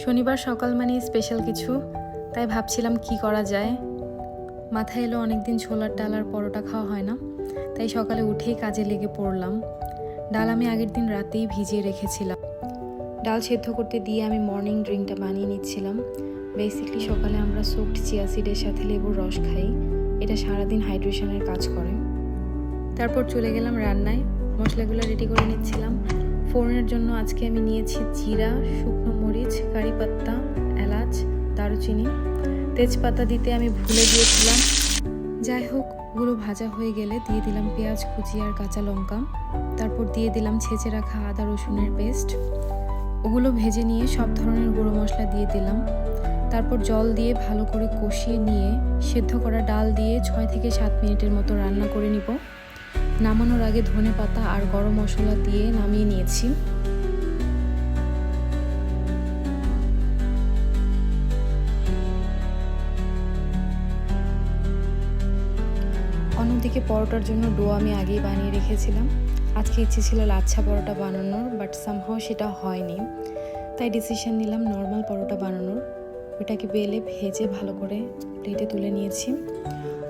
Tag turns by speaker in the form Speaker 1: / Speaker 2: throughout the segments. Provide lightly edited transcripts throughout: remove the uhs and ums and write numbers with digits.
Speaker 1: শনিবার সকাল মানে স্পেশাল কিছু, তাই ভাবছিলাম কি করা যায়। মাথায় এলো অনেকদিন ছোলার ডাল আর পরোটা খাওয়া হয় না, তাই সকালে উঠেই কাজে লেগে পড়লাম। ডাল আমি আগের দিন রাতেই ভিজিয়ে রেখেছিলাম। ডাল সেদ্ধ করতে দিয়ে আমি মর্নিং ড্রিঙ্কটা বানিয়ে নিচ্ছিলাম। বেসিকলি সকালে আমরা সোকড চিয়া সিডের সাথে লেবুর রস খাই, এটা সারাদিন হাইড্রেশনের কাজ করে। তারপর চলে গেলাম রান্নায়, মশলাগুলো রেডি করে নিচ্ছিলাম। ফোড়নের জন্য আজকে আমি নিয়েছি জিরা, শুকনো মরিচ, কারি পাত্তা, এলাচ, দারুচিনি, তেজপাতা দিতে আমি ভুলে গিয়েছিলাম। যাই হোক, ওগুলো ভাজা হয়ে গেলে দিয়ে দিলাম পেঁয়াজ কুচি আর কাঁচা লঙ্কা। তারপর দিয়ে দিলাম ছেঁচে রাখা আদা রসুনের পেস্ট। ওগুলো ভেজে নিয়ে সব ধরনের গুঁড়ো মশলা দিয়ে দিলাম। তারপর জল দিয়ে ভালো করে কষিয়ে নিয়ে সেদ্ধ করা ডাল দিয়ে 6 থেকে 7 মিনিটের মতো রান্না করে নিব। নামানোর আগে ধনেপাতা আর গরম মশলা দিয়ে নামিয়ে নিয়েছি। অন্যদিকে পরোটার জন্য ডো আমি আগেই বানিয়ে রেখেছিলাম। আজকে ইচ্ছে ছিল লাচ্ছা পরোটা বানানোর, বাট সামহাও সেটা হয়নি, তাই ডিসিশন নিলাম নর্মাল পরোটা বানানোর। ওটাকে বেলে ভেজে ভালো করে প্লেটে তুলে নিয়েছি।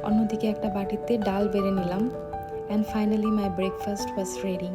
Speaker 1: অন্যদিকে একটা বাটিতে ডাল বেড়ে নিলাম। And finally my breakfast was ready.